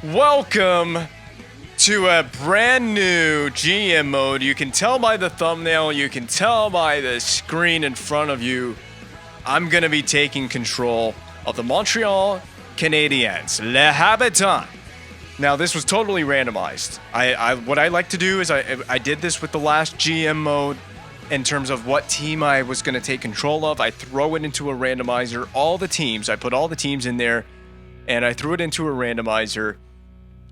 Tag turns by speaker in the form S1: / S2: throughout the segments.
S1: Welcome to a brand new GM mode. You can tell by the thumbnail, you can tell by the screen in front of you, I'm going to be taking control of the Montreal Canadiens. Le Habitant. Now, this was totally randomized. What I like to do is I did this with the last GM mode in terms of what team I was going to take control of. I throw it into a randomizer, all the teams. I put all the teams in there, and I threw it into a randomizer.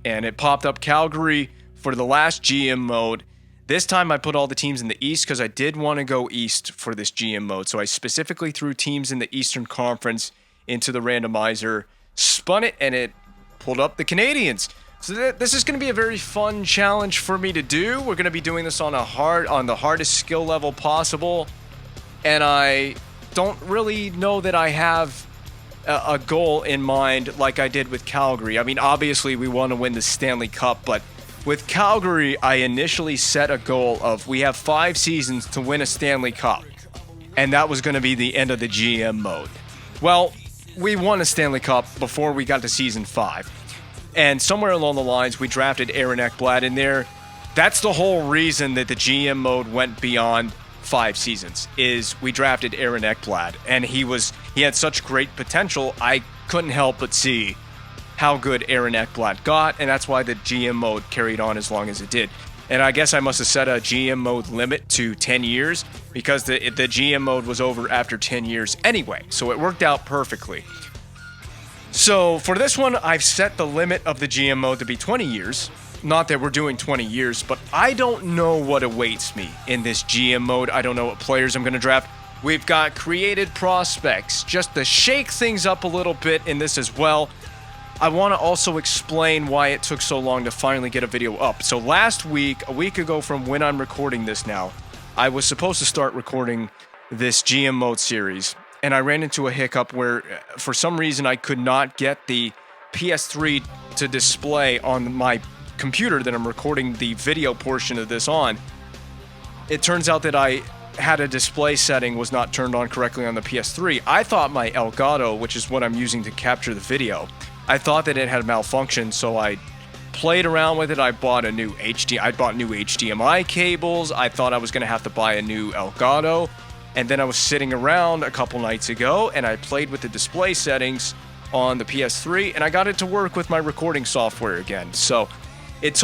S1: And it popped up Calgary for the last GM mode. This time I put all the teams in the East because I did want to go East for this GM mode. So I specifically threw teams in the Eastern Conference into the randomizer, spun it, and it pulled up the Canadiens. So this is going to be a very fun challenge for me to do. We're going to be doing this on the hardest skill level possible. And I don't really know that I have a goal in mind like I did with Calgary. I mean, obviously we want to win the Stanley Cup, but with Calgary, I initially set a goal of we have 5 seasons to win a Stanley Cup, and that was going to be the end of the GM mode. Well, we won a Stanley Cup before we got to season 5, and somewhere along the lines we drafted Aaron Ekblad in there. That's the whole reason that the GM mode went beyond 5 seasons, is we drafted Aaron Ekblad, and he had such great potential. I couldn't help but see how good Aaron Ekblad got, and that's why the GM mode carried on as long as it did. And I guess I must have set a GM mode limit to 10 years because the GM mode was over after 10 years anyway, so it worked out perfectly. So for this one, I've set the limit of the GM mode to be 20 years. Not that we're doing 20 years, but I don't know what awaits me in this GM mode. I don't know what players I'm going to draft. We've got created prospects, just to shake things up a little bit in this as well. I want to also explain why it took so long to finally get a video up. So last week, a week ago from when I'm recording this now, I was supposed to start recording this GM mode series, and I ran into a hiccup where for some reason I could not get the PS3 to display on my computer that I'm recording the video portion of this on. It turns out that I had a display setting was not turned on correctly on the PS3. I thought my Elgato, which is what I'm using to capture the video, I thought that it had malfunctioned, so I played around with it. I bought new HDMI cables. I thought I was going to have to buy a new Elgato, and then I was sitting around a couple nights ago and I played with the display settings on the PS3, and I got it to work with my recording software again. So it's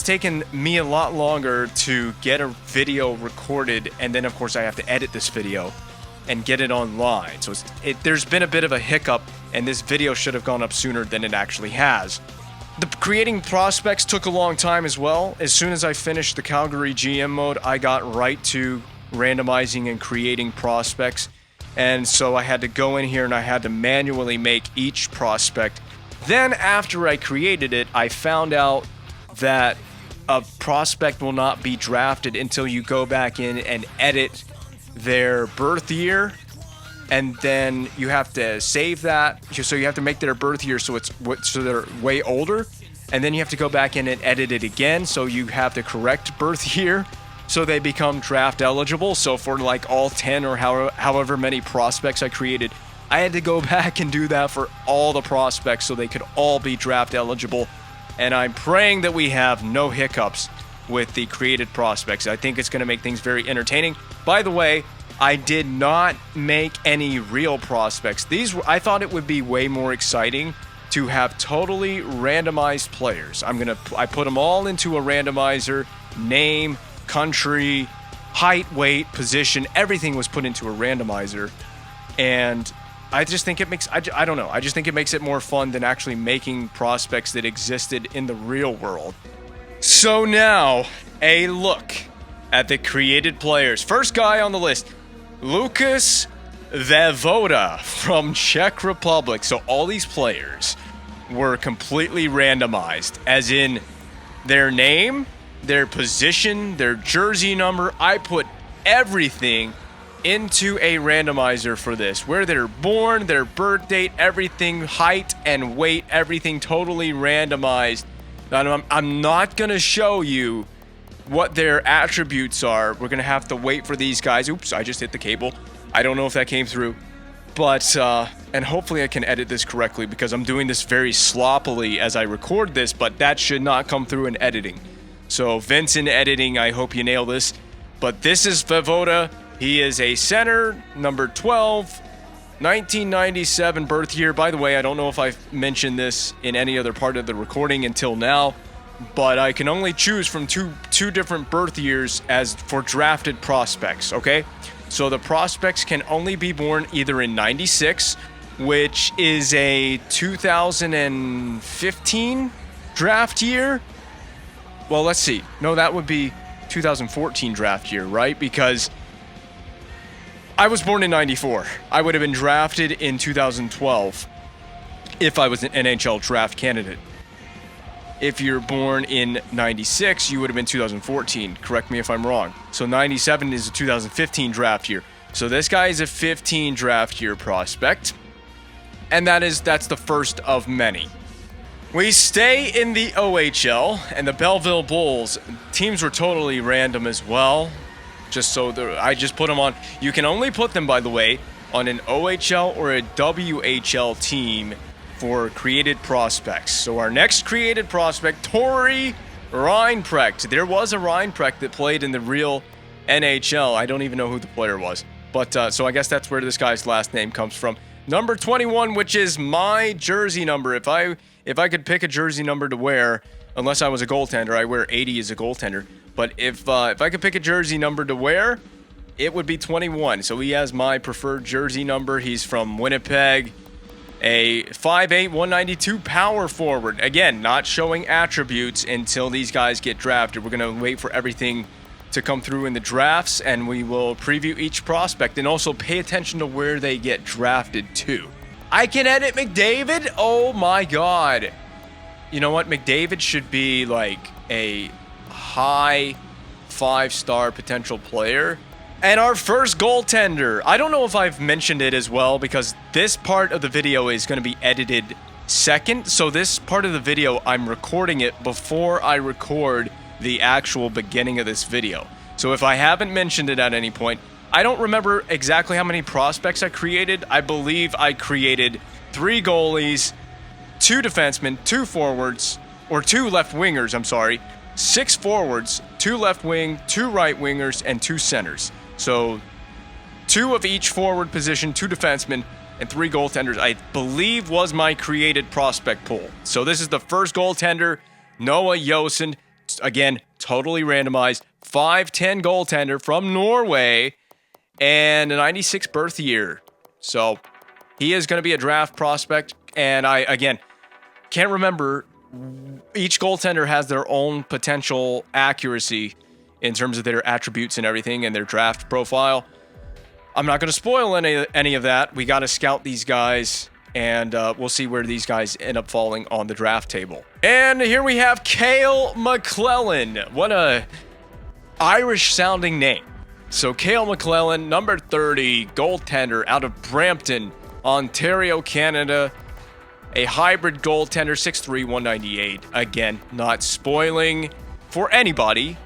S1: taken me a lot longer to get a video recorded, and then of course I have to edit this video and get it online. So there's been a bit of a hiccup, and this video should have gone up sooner than it actually has. The creating prospects took a long time as well. As soon as I finished the Calgary GM mode, I got right to randomizing and creating prospects. And so I had to go in here and I had to manually make each prospect. Then after I created it, I found out that a prospect will not be drafted until you go back in and edit their birth year, and then you have to save that. So you have to make their birth year so they're way older, and then you have to go back in and edit it again so you have the correct birth year so they become draft eligible. So for like all 10 or however many prospects I created, I had to go back and do that for all the prospects so they could all be draft eligible. And I'm praying that we have no hiccups with the created prospects. I think it's going to make things very entertaining. By the way, I did not make any real prospects. I thought it would be way more exciting to have totally randomized players. I put them all into a randomizer. Name, country, height, weight, position, everything was put into a randomizer. And I just think it makes, I don't know, I just think it makes it more fun than actually making prospects that existed in the real world. So now, a look at the created players. First guy on the list, Lukas Vejvoda from Czech Republic. So all these players were completely randomized, as in their name, their position, their jersey number. I put everything into a randomizer for this, where they're born, their birth date, everything, height and weight, everything totally randomized. Now, I'm not going to show you what their attributes are. We're going to have to wait for these guys. Oops, I just hit the cable. I don't know if that came through. But and hopefully I can edit this correctly because I'm doing this very sloppily as I record this, but that should not come through in editing. So Vince in editing, I hope you nail this. But this is Vojvoda. He is a center, number 12, 1997 birth year. By the way, I don't know if I've mentioned this in any other part of the recording until now, but I can only choose from two different birth years as for drafted prospects, okay? So the prospects can only be born either in 96, which is a 2015 draft year. Well, let's see. No, that would be 2014 draft year, right? Because I was born in 94. I would have been drafted in 2012 if I was an NHL draft candidate. If you're born in 96, you would have been 2014. Correct me if I'm wrong. So 97 is a 2015 draft year. So this guy is a 15 draft year prospect. And that's the first of many. We stay in the OHL, and the Belleville Bulls. Teams were totally random as well. Just so I just put them on. You can only put them, by the way, on an OHL or a WHL team for created prospects. So our next created prospect, Tori Reinprecht. There was a Reinprecht that played in the real NHL. I don't even know who the player was. But so I guess that's where this guy's last name comes from. Number 21, which is my jersey number. If I could pick a jersey number to wear, unless I was a goaltender, I wear 80 as a goaltender. But if I could pick a jersey number to wear, it would be 21. So he has my preferred jersey number. He's from Winnipeg, a 5'8", 192 power forward. Again, not showing attributes until these guys get drafted. We're going to wait for everything to come through in the drafts, and we will preview each prospect and also pay attention to where they get drafted to. I can edit McDavid? Oh my god. You know what? McDavid should be like a high 5-star potential player. And our first goaltender. I don't know if I've mentioned it as well because this part of the video is going to be edited second. So this part of the video, I'm recording it before I record the actual beginning of this video. So if I haven't mentioned it at any point, I don't remember exactly how many prospects I created. I believe I created 3 goalies, 2 defensemen, 2 forwards, or 2 left wingers, I'm sorry, 6 forwards, 2 left wing, 2 right wingers, and 2 centers. So 2 of each forward position, 2 defensemen, and 3 goaltenders, I believe was my created prospect pool. So this is the first goaltender, Noah Johansson. Again, totally randomized. 5'10" goaltender from Norway and a 96 birth year. So he is going to be a draft prospect. And I, again, can't remember. Each goaltender has their own potential accuracy in terms of their attributes and everything and their draft profile. I'm not going to spoil any of that. We got to scout these guys, and we'll see where these guys end up falling on the draft table. And here we have Cale McClellan. What a Irish-sounding name. So Cale McClellan, number 30, goaltender out of Brampton, Ontario, Canada. A hybrid goaltender, 6'3", 198. Again, not spoiling for anybody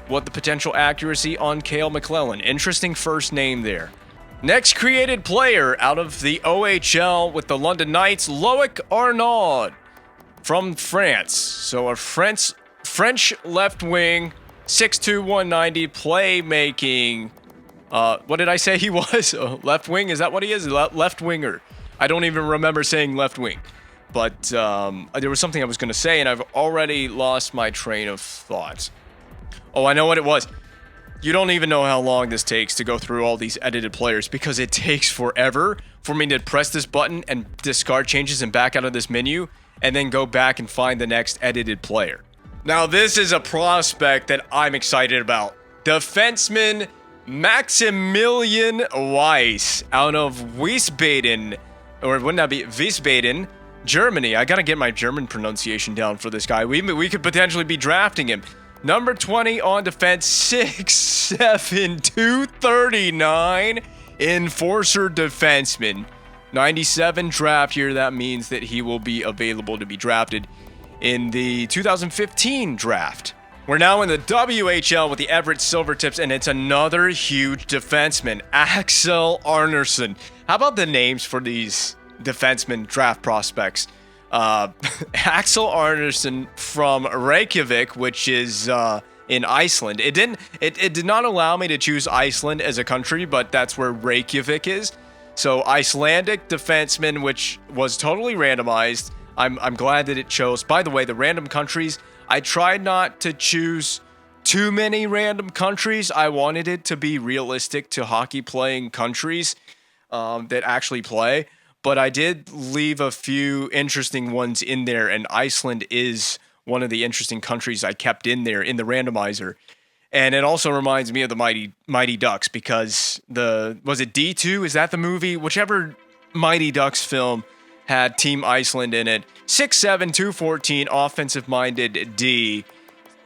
S1: what the potential accuracy on Cale McClellan. Interesting first name there. Next created player out of the OHL with the London Knights, Loic Arnaud from France. So a French left wing, 6'2", 190, playmaking. What did I say he was? Left wing? Is that what he is? Left winger. I don't even remember saying left wing. But there was something I was going to say, and I've already lost my train of thought. Oh, I know what it was. You don't even know how long this takes to go through all these edited players because it takes forever for me to press this button and discard changes and back out of this menu and then go back and find the next edited player. Now, this is a prospect that I'm excited about. Defenseman Maximilian Weiss out of Wiesbaden, or wouldn't that be Wiesbaden, Germany. I gotta get my German pronunciation down for this guy. We could potentially be drafting him. Number 20 on defense, 6'7", 239, enforcer defenseman. 97 draft year, that means that he will be available to be drafted in the 2015 draft. We're now in the WHL with the Everett Silvertips, and it's another huge defenseman, Axel Arnersson. How about the names for these defenseman draft prospects. Axel Arneson from Reykjavik, which is in Iceland. It did not allow me to choose Iceland as a country, but that's where Reykjavik is. So Icelandic defenseman, which was totally randomized. I'm glad that it chose. By the way, the random countries, I tried not to choose too many random countries. I wanted it to be realistic to hockey playing countries that actually play. But I did leave a few interesting ones in there, and Iceland is one of the interesting countries I kept in there in the randomizer. And it also reminds me of the Mighty Ducks, because was it D2? Is that the movie? Whichever Mighty Ducks film had Team Iceland in it. 6'7", 214, offensive-minded D.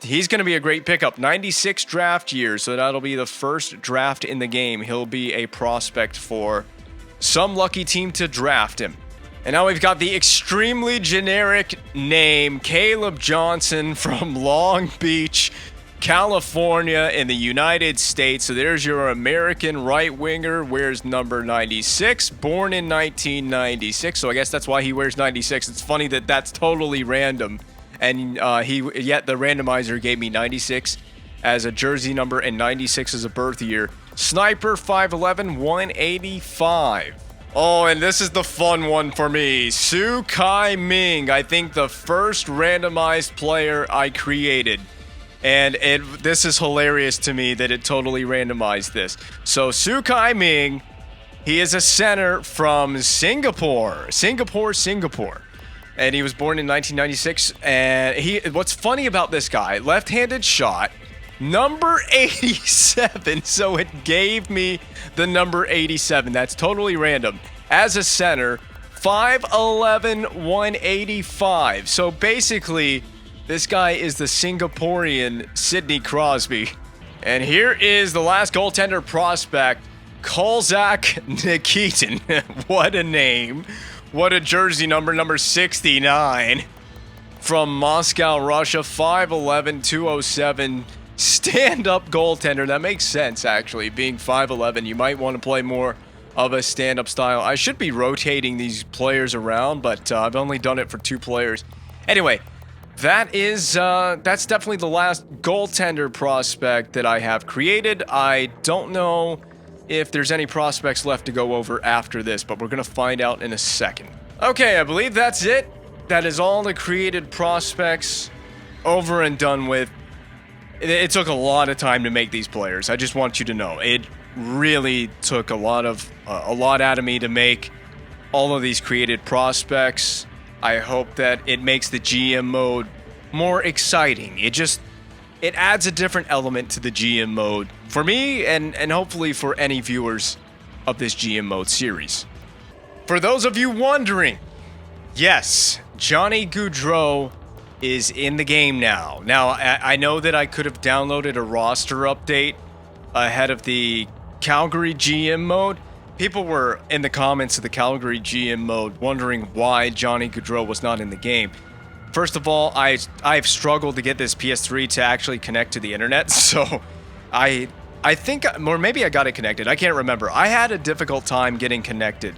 S1: He's going to be a great pickup. 96 draft year, so that'll be the first draft in the game. He'll be a prospect for some lucky team to draft him. And now we've got the extremely generic name, Caleb Johnson from Long Beach, California in the United States. So there's your American right winger, wears number 96, born in 1996. So I guess that's why he wears 96. It's funny that that's totally random. And yet the randomizer gave me 96 as a jersey number and 96 as a birth year. Sniper, 5'11", 185. Oh, and this is the fun one for me. Su Kai Ming, I think the first randomized player I created. And this is hilarious to me that it totally randomized this. So Su Kai Ming, he is a center from Singapore. Singapore. And he was born in 1996. And what's funny about this guy, left-handed shot, number 87. So it gave me the number 87. That's totally random. As a center, 5'11", 185. So basically, this guy is the Singaporean Sidney Crosby. And here is the last goaltender prospect, Kolzak Nikitin. What a name. What a jersey number 69. From Moscow, Russia, 5'11", 207. Stand-up goaltender. That makes sense, actually. Being 5'11", you might want to play more of a stand-up style. I should be rotating these players around, but I've only done it for 2 players. Anyway, that's definitely the last goaltender prospect that I have created. I don't know if there's any prospects left to go over after this, but we're going to find out in a second. Okay, I believe that's it. That is all the created prospects over and done with. It took a lot of time to make these players. I just want you to know. It really took a lot out of me to make all of these created prospects. I hope that it makes the GM mode more exciting. It adds a different element to the GM mode for me and hopefully for any viewers of this GM mode series. For those of you wondering, yes, Johnny Gaudreau is in the game now. Now, I know that I could have downloaded a roster update ahead of the Calgary GM mode. People were in the comments of the Calgary GM mode wondering why Johnny Gaudreau was not in the game. First of all, I've struggled to get this PS3 to actually connect to the internet, so I think, or maybe I got it connected. I can't remember. I had a difficult time getting connected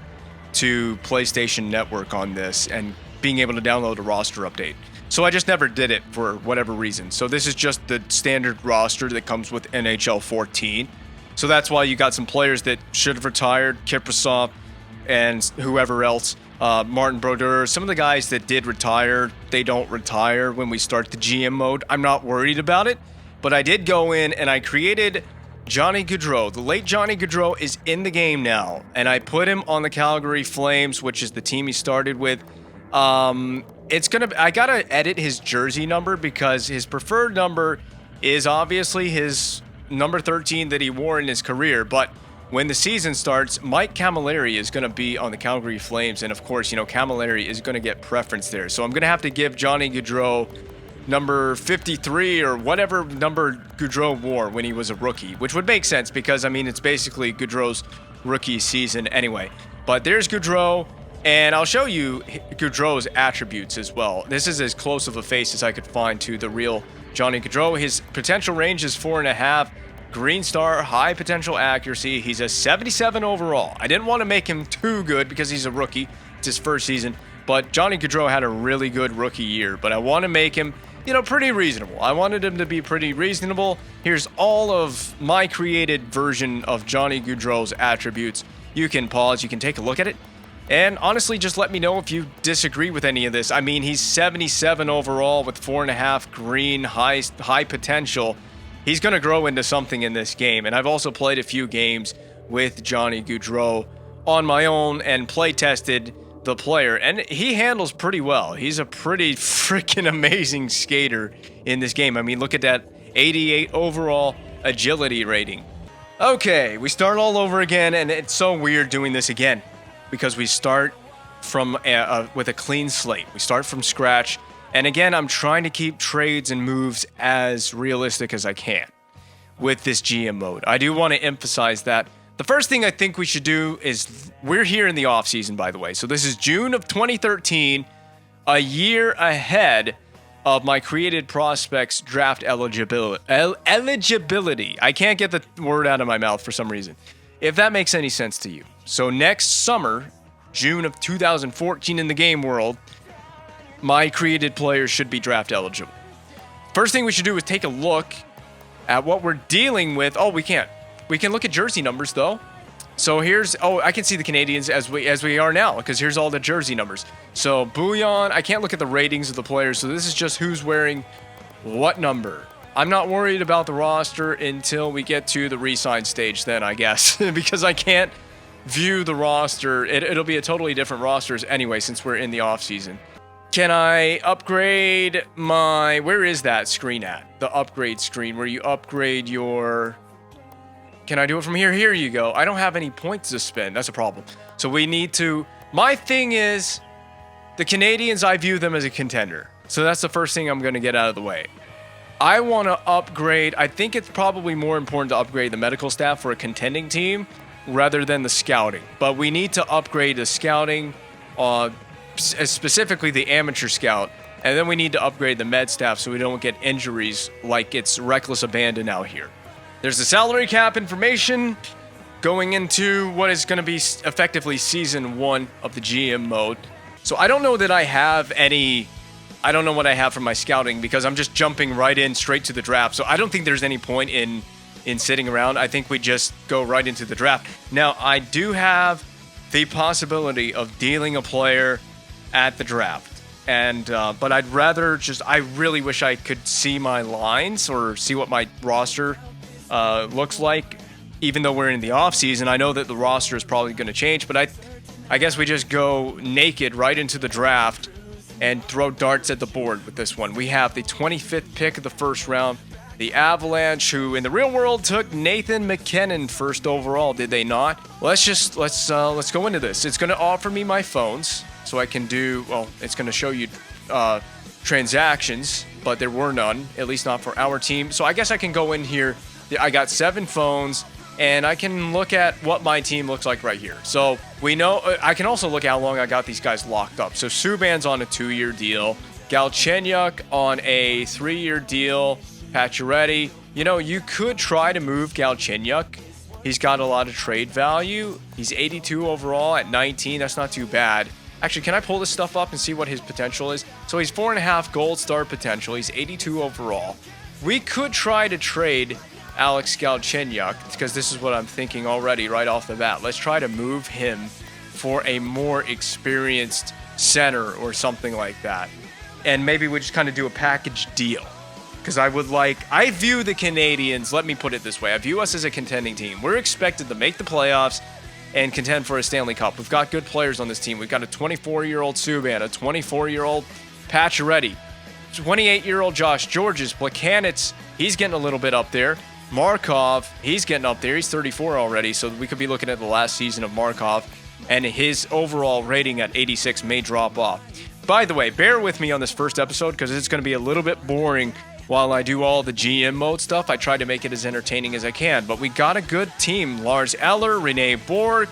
S1: to PlayStation Network on this and being able to download a roster update. So I just never did it for whatever reason. So this is just the standard roster that comes with NHL 14. So that's why you got some players that should have retired, Kiprasov and whoever else, Martin Brodeur. Some of the guys that did retire, they don't retire when we start the GM mode. I'm not worried about it, but I did go in and I created Johnny Gaudreau. The late Johnny Gaudreau is in the game now, and I put him on the Calgary Flames, which is the team he started with. I gotta edit his jersey number because his preferred number is obviously his number 13 that he wore in his career, but when the season starts, Mike Camilleri is going to be on the Calgary Flames, and of course, Camilleri is going to get preference there. So I'm going to have to give Johnny Gaudreau number 53 or whatever number Gaudreau wore when he was a rookie, which would make sense because, it's basically Gaudreau's rookie season anyway. But there's Gaudreau, and I'll show you Gaudreau's attributes as well. This is as close of a face as I could find to the real Johnny Gaudreau. His potential range is 4.5. Green star, high potential accuracy. He's a 77 overall. I didn't want to make him too good because he's a rookie. It's his first season. But Johnny Gaudreau had a really good rookie year. But I want to make him, pretty reasonable. I wanted him to be pretty reasonable. Here's all of my created version of Johnny Gaudreau's attributes. You can pause. You can take a look at it. And honestly, just let me know if you disagree with any of this. I mean, he's 77 overall with 4.5 green, high potential. He's going to grow into something in this game. And I've also played a few games with Johnny Gaudreau on my own and play tested the player. And he handles pretty well. He's a pretty freaking amazing skater in this game. I mean, look at that 88 overall agility rating. Okay, we start all over again. And it's so weird doing this again, because we start from with a clean slate. We start from scratch. And again, I'm trying to keep trades and moves as realistic as I can with this GM mode. I do want to emphasize that. The first thing I think we should do is, we're here in the offseason, by the way. So this is June of 2013, a year ahead of my created prospects draft eligibility. I can't get the word out of my mouth for some reason. If that makes any sense to you. So next summer, June of 2014 in the game world, my created players should be draft eligible. First thing we should do is take a look at what we're dealing with. Oh, we can't. We can look at jersey numbers though. So here's, I can see the Canadiens as we are now, because here's all the jersey numbers. So Bouillon, I can't look at the ratings of the players. So this is just who's wearing what number. I'm not worried about the roster until we get to the re-sign stage then, I guess, because I can't view the roster. It'll be a totally different rosters anyway, since we're in the off season. Can I upgrade my, where is that screen at? The upgrade screen where you upgrade your, can I do it from here? Here you go. I don't have any points to spend. That's a problem. So we need to, my thing is, the Canadiens, I view them as a contender. So that's the first thing I'm going to get out of the way. I want to upgrade, I think it's probably more important to upgrade the medical staff for a contending team rather than the scouting. But we need to upgrade the scouting, specifically the amateur scout, and then we need to upgrade the med staff so we don't get injuries like it's reckless abandon out here. There's the salary cap information going into what is going to be effectively season 1 of the GM mode. So I don't know that I have any, I don't know what I have for my scouting because I'm just jumping right in straight to the draft. So I don't think there's any point in sitting around. I think we just go right into the draft. Now, I do have the possibility of dealing a player at the draft. And but I'd rather just, I really wish I could see my lines or see what my roster looks like. Even though we're in the off season, I know that the roster is probably going to change, but I guess we just go naked right into the draft and throw darts at the board with this one. We have the 25th pick of the first round, the Avalanche, who in the real world took Nathan McKinnon first overall, did they not? Let's go into this. It's going to offer me my phones. So I can do, well, it's going to show you transactions, but there were none, at least not for our team. So I guess I can go in here. I got 7 phones, and I can look at what my team looks like right here. So we know, I can also look at how long I got these guys locked up. So Subban's on a 2-year deal. Galchenyuk on a 3-year deal. Pacioretty. You know, you could try to move Galchenyuk. He's got a lot of trade value. He's 82 overall at 19. That's not too bad. Actually, can I pull this stuff up and see what his potential is? So he's 4.5 gold star potential. He's 82 overall. We could try to trade Alex Galchenyuk because this is what I'm thinking already right off the bat. Let's try to move him for a more experienced center or something like that. And maybe we just kind of do a package deal. Because I view the Canadiens, let me put it this way. I view us as a contending team. We're expected to make the playoffs and contend for a Stanley Cup. We've got good players on this team. We've got a 24-year-old Subban, a 24-year-old Pacioretty, 28-year-old Josh Georges, Plekanec, he's getting a little bit up there. Markov, he's getting up there. He's 34 already, so we could be looking at the last season of Markov, and his overall rating at 86 may drop off. By the way, bear with me on this first episode because it's going to be a little bit boring while I do all the GM mode stuff. I try to make it as entertaining as I can, but we got a good team. Lars Eller, Rene Borg,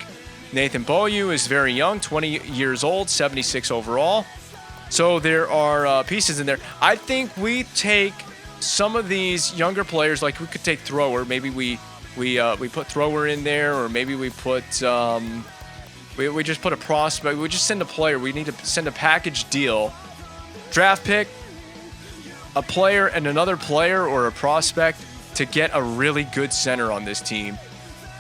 S1: Nathan Beaulieu is very young, 20 years old, 76 overall. So there are pieces in there. I think we take some of these younger players, like we could take Thrower. Maybe we put Thrower in there, or maybe we We just put a prospect. We just send a player. We need to send a package deal. Draft pick, a player, and another player or a prospect to get a really good center on this team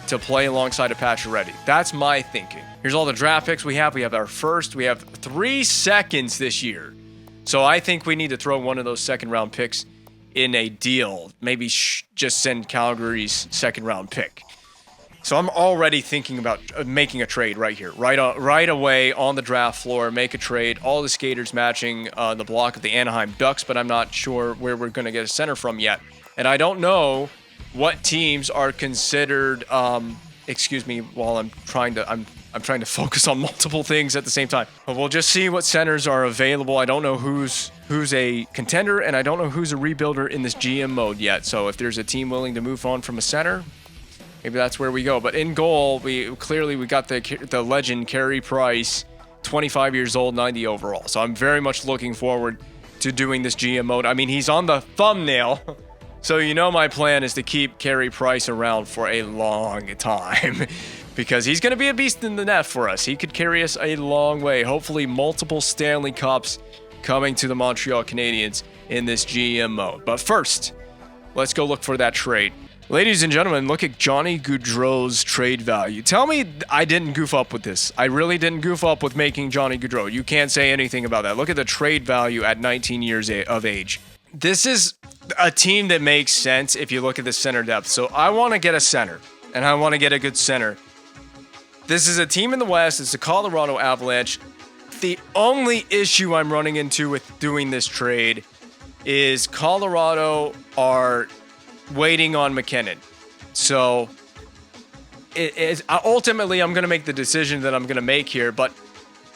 S1: to play alongside of Pacioretty. That's my thinking. Here's all the draft picks we have. We have our first. We have 3 seconds this year. So I think we need to throw one of those second-round picks in a deal. Maybe just send Calgary's second-round pick. So I'm already thinking about making a trade right here, right away on the draft floor. Make a trade. All the skaters matching the block of the Anaheim Ducks, but I'm not sure where we're going to get a center from yet. And I don't know what teams are considered. Excuse me, while I'm trying to focus on multiple things at the same time. But we'll just see what centers are available. I don't know who's a contender, and I don't know who's a rebuilder in this GM mode yet. So if there's a team willing to move on from a center, maybe that's where we go. But in goal, we got the legend Carey Price, 25 years old, 90 overall. So I'm very much looking forward to doing this GM mode. I mean, he's on the thumbnail. So you know my plan is to keep Carey Price around for a long time because he's going to be a beast in the net for us. He could carry us a long way. Hopefully multiple Stanley Cups coming to the Montreal Canadiens in this GM mode. But first, let's go look for that trade. Ladies and gentlemen, look at Johnny Gaudreau's trade value. Tell me I didn't goof up with this. I really didn't goof up with making Johnny Gaudreau. You can't say anything about that. Look at the trade value at 19 years of age. This is a team that makes sense if you look at the center depth. So I want to get a center, and I want to get a good center. This is a team in the West. It's the Colorado Avalanche. The only issue I'm running into with doing this trade is Colorado are waiting on McKinnon. So ultimately, I'm going to make the decision that I'm going to make here, but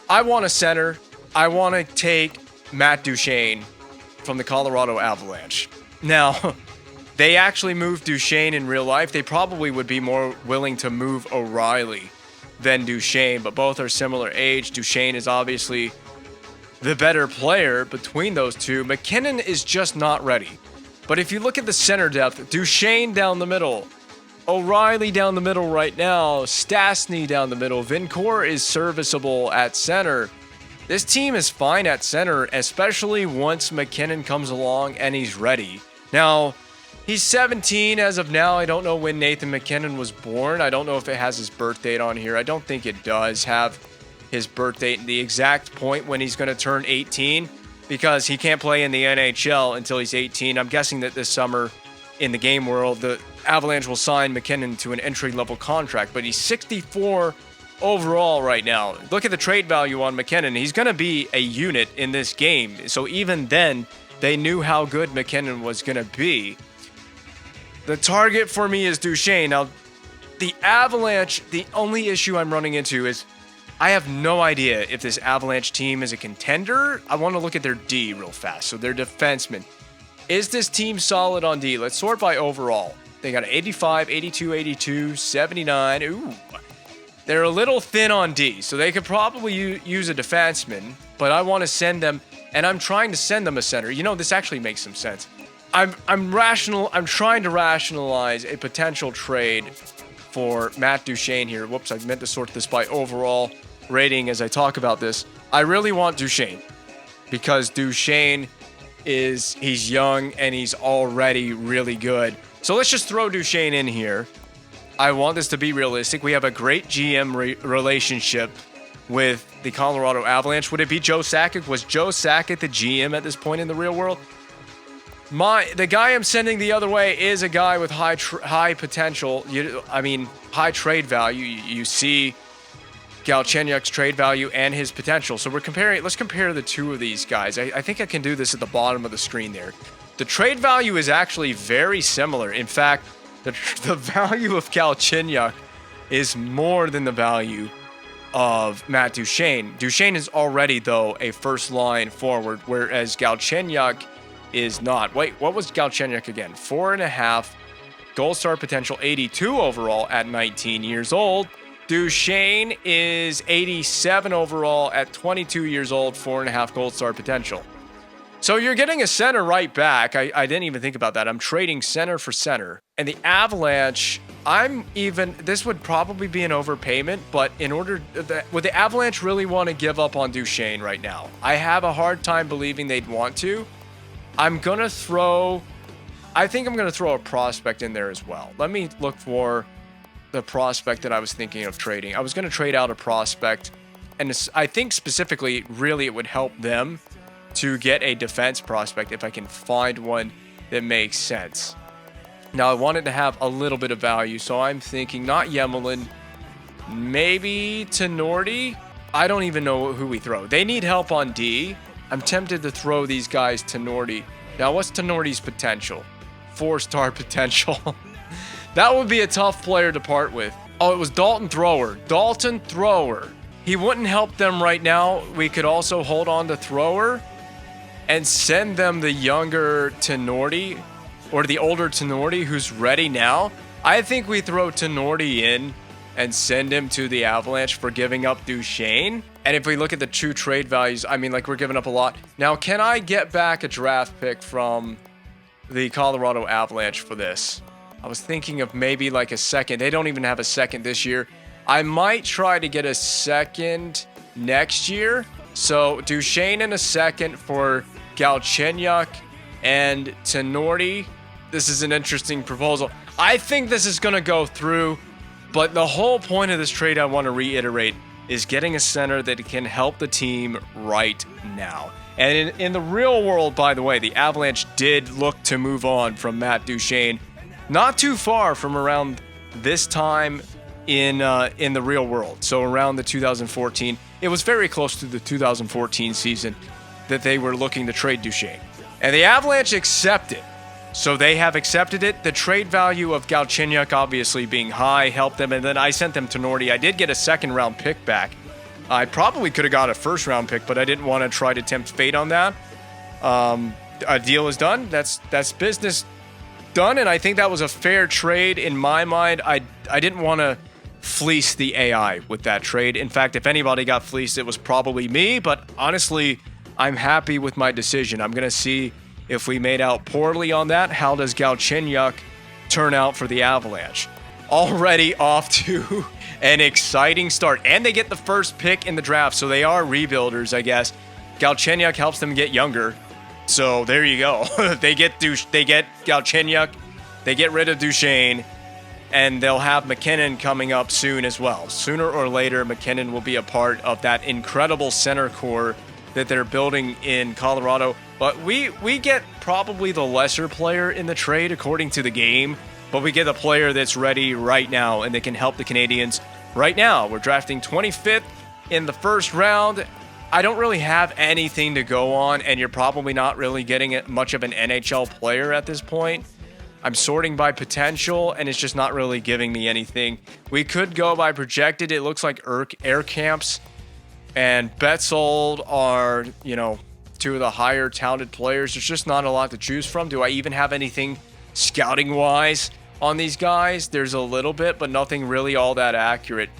S1: I want a center. I want to take Matt Duchene from the Colorado Avalanche. Now, they actually moved Duchene in real life. They probably would be more willing to move O'Reilly than Duchene, but both are similar age. Duchene is obviously the better player between those two. McKinnon is just not ready. But if you look at the center depth, Duchene down the middle, O'Reilly down the middle right now, Stastny down the middle, Vincourt is serviceable at center. This team is fine at center, especially once McKinnon comes along and he's ready. Now, he's 17 as of now. I don't know when Nathan McKinnon was born. I don't know if it has his birth date on here. I don't think it does have his birth date and the exact point when he's going to turn 18 because he can't play in the NHL until he's 18. I'm guessing that this summer in the game world, the Avalanche will sign McKinnon to an entry-level contract, but he's 64 overall right now. Look at the trade value on McKinnon. He's going to be a unit in this game. So even then, they knew how good McKinnon was going to be. The target for me is Duchene. Now, the Avalanche, the only issue I'm running into is I have no idea if this Avalanche team is a contender. I want to look at their D real fast. So their defensemen. Is this team solid on D? Let's sort by overall. They got 85, 82, 82, 79. Ooh. They're a little thin on D, so they could probably use a defenseman, but I want to send them, and I'm trying to send them a center. You know, this actually makes some sense. I'm trying to rationalize a potential trade for Matt Duchene here. Whoops, I meant to sort this by overall rating as I talk about this. I really want Duchene because Duchene he's young and he's already really good. So let's just throw Duchene in here. I want this to be realistic. We have a great GM relationship with the Colorado Avalanche. Would it be Joe Sakic? Was Joe Sakic the GM at this point in the real world? The guy I'm sending the other way is a guy with high potential. High trade value. You see Galchenyuk's trade value and his potential. So let's compare the two of these guys. I think I can do this at the bottom of the screen there. The trade value is actually very similar. In fact, the value of Galchenyuk is more than the value of Matt Duchene. Duchene is already, though, a first-line forward, whereas Galchenyuk is not. Wait, what was Galchenyuk again? 4.5, goal star potential 82 overall at 19 years old. Duchene is 87 overall at 22 years old, 4.5 gold star potential. So you're getting a center right back. I didn't even think about that. I'm trading center for center. And the Avalanche, this would probably be an overpayment, but would the Avalanche really want to give up on Duchene right now? I have a hard time believing they'd want to. I think I'm going to throw a prospect in there as well. Let me look for the prospect that I was thinking of trading. I was going to trade out a prospect, and I think specifically, really, it would help them to get a defense prospect if I can find one that makes sense. Now, I wanted to have a little bit of value, so I'm thinking not Yemelin, maybe Tenorti. I don't even know who we throw. They need help on D. I'm tempted to throw these guys Tenorti. Now, what's Tenorti's potential? 4-star potential. That would be a tough player to part with. Oh, it was Dalton Thrower. Dalton Thrower. He wouldn't help them right now. We could also hold on to Thrower and send them the younger Tenorti or the older Tenorti who's ready now. I think we throw Tenorti in and send him to the Avalanche for giving up Duchene. And if we look at the true trade values, I mean, like, we're giving up a lot. Now, can I get back a draft pick from the Colorado Avalanche for this? I was thinking of maybe like a second. They don't even have a second this year. I might try to get a second next year. So Duchene in a second for Galchenyuk and Tenorti. This is an interesting proposal. I think this is going to go through, but the whole point of this trade, I want to reiterate, is getting a center that can help the team right now. And in the real world, by the way, the Avalanche did look to move on from Matt Duchene not too far from around this time in the real world. So around the 2014, it was very close to the 2014 season that they were looking to trade Duchene. And the Avalanche accepted. So they have accepted it. The trade value of Galchenyuk obviously being high helped them. And then I sent them to Tenorti. I did get a second-round pick back. I probably could have got a first-round pick, but I didn't want to try to tempt fate on that. A deal is done. That's business done, and I think that was a fair trade in my mind. I didn't want to fleece the AI with that trade. In fact, if anybody got fleeced, it was probably me, but honestly, I'm happy with my decision. I'm going to see if we made out poorly on that. How does Galchenyuk turn out for the Avalanche? Already off to an exciting start, and they get the first pick in the draft, so they are rebuilders, I guess. Galchenyuk helps them get younger. So there you go. They get Galchenyuk, they get rid of Duchene, and they'll have McKinnon coming up soon as well. Sooner or later, McKinnon will be a part of that incredible center core that they're building in Colorado. But we get probably the lesser player in the trade according to the game, but we get a player that's ready right now and they can help the Canadiens right now. We're drafting 25th in the first round. I don't really have anything to go on, and you're probably not really getting much of an NHL player at this point. I'm sorting by potential, and it's just not really giving me anything. We could go by projected. It looks like Air Camps and Betzold are, two of the higher talented players. There's just not a lot to choose from. Do I even have anything scouting-wise on these guys? There's a little bit, but nothing really all that accurate.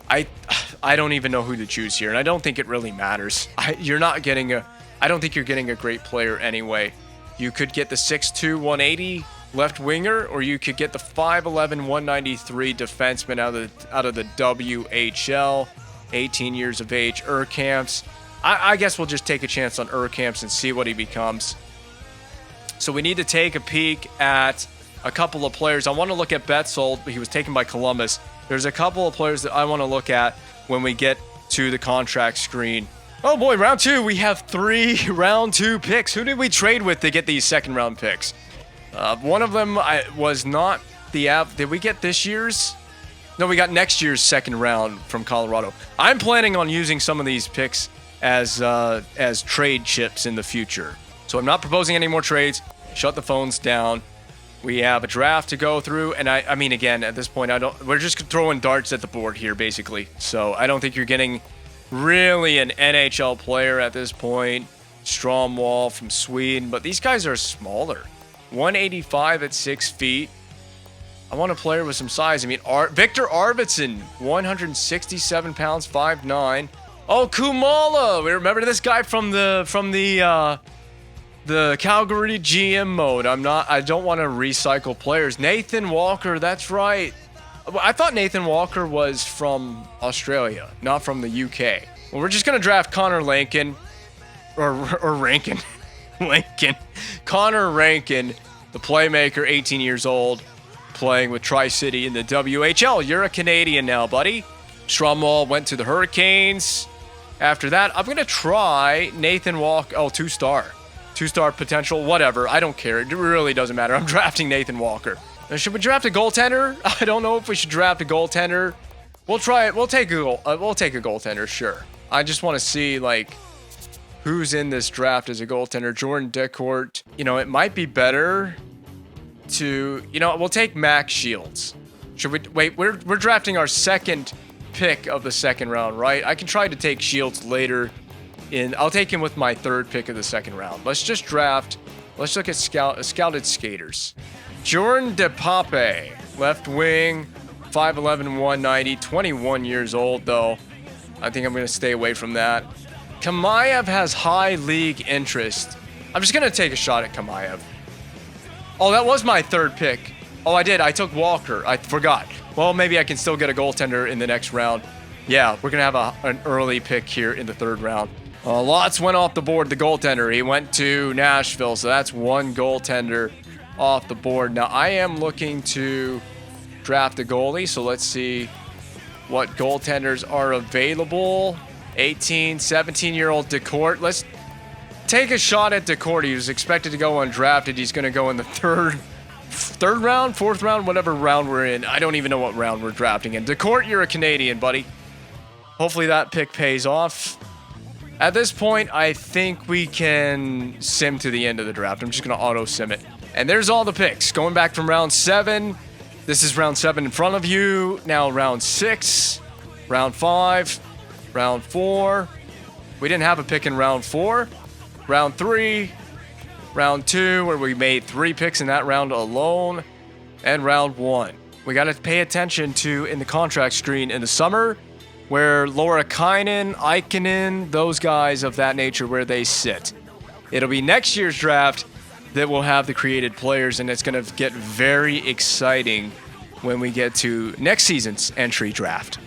S1: I don't even know who to choose here, and I don't think it really matters. I don't think you're getting a great player anyway. You could get the 6'2", 180 left winger, or you could get the 5'11", 193 defenseman out of the WHL, 18 years of age, Urkamps. I guess we'll just take a chance on Urkamps and see what he becomes. So we need to take a peek at a couple of players. I want to look at Betzold, but he was taken by Columbus. There's a couple of players that I want to look at when we get to the contract screen. Oh boy, round 2. We have 3 round 2 picks. Who did we trade with to get these second round picks? One of them was not the Did we get this year's? No, we got next year's second round from Colorado. I'm planning on using some of these picks as trade chips in the future. So I'm not proposing any more trades. Shut the phones down. We have a draft to go through, and I mean, again, at this point, we're just throwing darts at the board here, basically. So I don't think you're getting really an NHL player at this point. Stromwall from Sweden, but these guys are smaller. 185 at 6 feet. I want a player with some size. I mean, Victor Arvidsson, 167 pounds, 5'9". Oh, Kumala. We remember this guy from the the Calgary GM mode. I don't want to recycle players. Nathan Walker, that's right. I thought Nathan Walker was from Australia, not from the UK. Well, we're just going to draft Connor Rankin. Or Rankin. Lincoln. Connor Rankin, the playmaker, 18 years old, playing with Tri-City in the WHL. You're a Canadian now, buddy. Stromwall went to the Hurricanes. After that, I'm going to try Nathan Walker. Oh, two-star. Two-star potential, whatever. I don't care. It really doesn't matter. I'm drafting Nathan Walker. Now, should we draft a goaltender? I don't know if we should draft a goaltender. We'll try it. We'll take a goaltender, sure. I just want to see, like, who's in this draft as a goaltender. Jordan Decourt. You know, it might be better to, you know, we'll take Max Shields. Should we, wait, we're drafting our second pick of the second round, right? I can try to take Shields later I'll take him with my third pick of the second round. Let's just draft, let's look at scouted skaters. Jordan DePape, left wing, 5'11", 190, 21 years old though. I think I'm going to stay away from that. Kamayev has high league interest. I'm just going to take a shot at Kamayev. Oh, that was my third pick. Oh, I did. I took Walker. I forgot. Well, maybe I can still get a goaltender in the next round. Yeah, we're going to have an early pick here in the third round. Lots went off the board, the goaltender. He went to Nashville, so that's one goaltender off the board. Now, I am looking to draft a goalie, so let's see what goaltenders are available. 18, 17-year-old Decourt. Let's take a shot at Decourt. He was expected to go undrafted. He's going to go in the third round, fourth round, whatever round we're in. I don't even know what round we're drafting in. Decourt, you're a Canadian, buddy. Hopefully that pick pays off. At this point, I think we can sim to the end of the draft. I'm just going to auto-sim it. And there's all the picks. Going back from round 7. This is round 7 in front of you. Now round 6, round 5, round 4. We didn't have a pick in round 4. Round 3, round 2, where we made 3 picks in that round alone, and round 1. We got to pay attention to in the contract screen in the summer, where Laura Aikinen, those guys of that nature, where they sit. It'll be next year's draft that will have the created players, and it's going to get very exciting when we get to next season's entry draft.